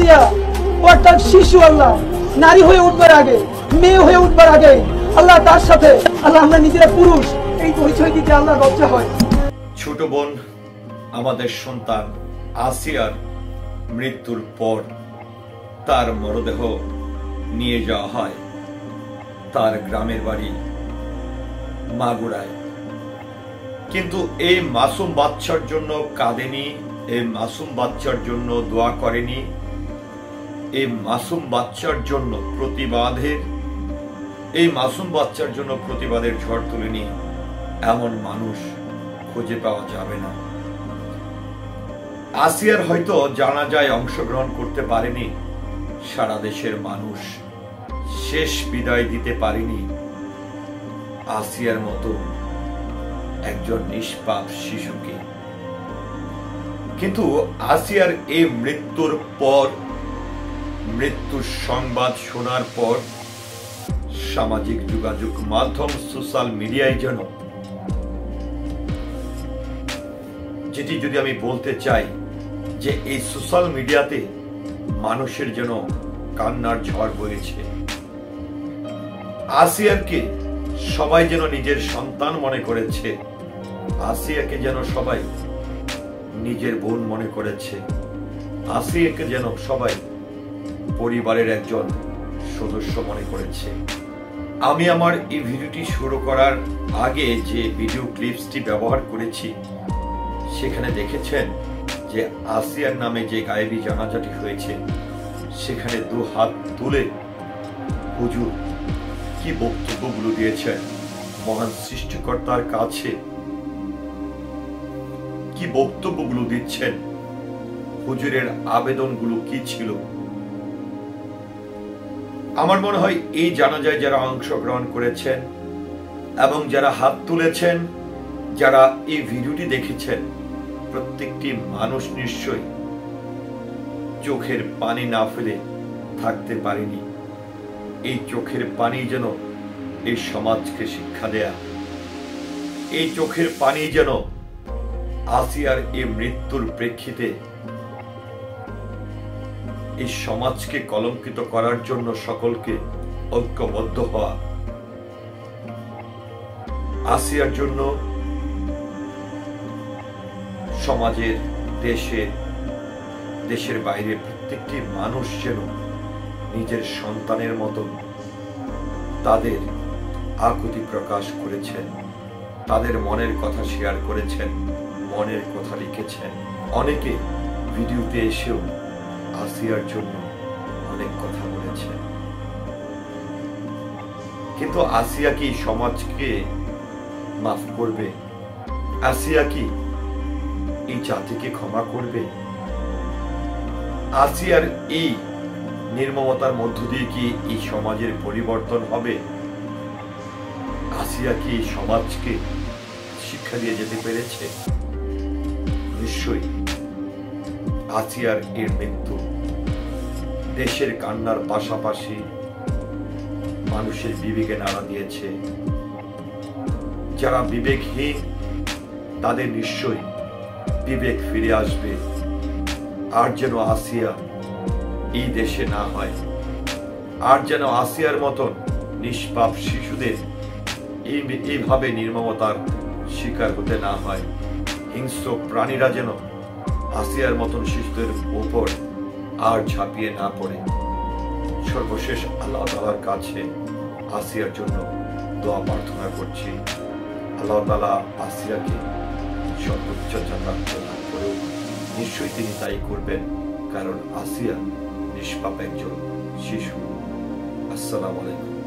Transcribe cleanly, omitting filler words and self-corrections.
আসিয়া অর্থাৎ শিশু আল্লাহ নারী হয়ে উঠবার আগে, মেয়ে হয়ে উঠবার আগে আল্লাহ তার সাথে আল্লাহ আমরা নিজেরা পুরুষ এই পরিচয় দিতে আল্লাহ লজ্জা হয়। ছোট বোন আমাদের সন্তান আসিয়ার মৃত্যুর পর তার মরদেহ নিয়ে যাওয়া হয় তার গ্রামের বাড়ি মাগুরায়। কিন্তু এই মাসুম বাচ্চার জন্য কাঁদেনি, এই মাসুম বাচ্চার জন্য দোয়া করেনি, এই মাসুম বাচ্চার জন্য প্রতিবাদের ঝড় তুলেনি এমন মানুষ খুঁজে পাওয়া যাবে না। আসিয়ার হয়তো জানাজায় অংশগ্রহণ করতে পারেনি সারা দেশের মানুষ, শেষ বিদায় দিতে পারেনি আসিয়ার মতো একজন নিষ্পাপ শিশুকে। কিন্তু আসিয়ার এই মৃত্যুর পর, মৃত্যুর সংবাদ শোনার পর সামাজিক যোগাযোগ মাধ্যম সোশ্যাল মিডিয়ায় যেন যেটি যদি আমি বলতে চাই যে এই সোশ্যাল মিডিয়াতে মানুষের যেন কান্নার ঝড় বইছে। আসিয়াকে সবাই যেন নিজের সন্তান মনে করেছে, আসিয়াকে যেন সবাই নিজের বোন মনে করেছে, আসিয়াকে যেন সবাই পরিবারের একজন সদস্য মনে করেছে। আমি আমার এই ভিডিওটি শুরু করার আগে যে ভিডিও ক্লিপসটি ব্যবহার করেছি সেখানে দেখেছেন যে আসিয়ার নামে যে গায়েবী জানাজাটি হয়েছে সেখানে দু হাত তুলে হুজুর কি বক্তব্যগুলো দিয়েছেন, মহান সৃষ্টিকর্তার কাছে কি বক্তব্যগুলো দিচ্ছেন, হুজুরের আবেদনগুলো কি ছিল। আমার মনে হয় এই জানাজায় যারা অংশগ্রহণ করেছেন এবং যারা হাত তুলেছেন, যারা এই ভিডিওটি দেখেছেন, প্রত্যেকটি মানুষ নিশ্চয়ই চোখের পানি না ফেলে থাকতে পারেনি। এই চোখের পানি যেন এই সমাজকে শিক্ষা দেয়া, এই চোখের পানি যেন আসিয়ার এই মৃত্যুর প্রেক্ষিতে এই সমাজকে কলঙ্কিত করার জন্য সকলকে ঐক্যবদ্ধ হওয়া, আসিয়ার জন্য সমাজের, দেশের বাইরে প্রত্যেকটি মানুষ যেন নিজের সন্তানের মতো তাদের আকুতি প্রকাশ করেছেন, তাদের মনের কথা শেয়ার করেছেন, মনের কথা লিখেছেন। অনেকে ভিডিওতে এসেও আসিয়ার জন্য অনেক কথা বলেছেন। কিন্তু আসিয়া কি সমাজকে মাফ করবে? আসিয়া কি এই জাতিকে ক্ষমা করবে? আসিয়ার এই নির্মমতার মধ্য দিয়ে কি এই সমাজের পরিবর্তন হবে? আসিয়া কি এই সমাজকে শিক্ষা দিয়ে যেতে পেরেছে? নিশ্চয়ই আসিয়ার এর মৃত্যু দেশের কান্নার পাশাপাশি মানুষের বিবেকে নাড়া দিয়েছে। যারা বিবেকহীন তাদের নিশ্চয়ই বিবেক ফিরে আসবে। আর যেন আসিয়া এই দেশে না হয়, আর যেন আসিয়ার মতন নিষ্পাপ শিশুদের এইভাবে নির্মমতার শিকার হতে না হয়। হিংস্র প্রাণীরা যেন আসিয়ার মতন শিশুদের উপর আর ঝাঁপিয়ে না পড়ে। সর্বশেষ আল্লাহ তাআলার কাছে আসিয়ার জন্য দোয়া প্রার্থনা করছি। আল্লাহ তাআলা আসিয়াকে সর্বোচ্চ জান্নাত প্রদান করেও নিশ্চয়ই তিনি তাই করবেন, কারণ আসিয়া নিষ্পাপ একজন শিশু। আসসালামু আলাইকুম।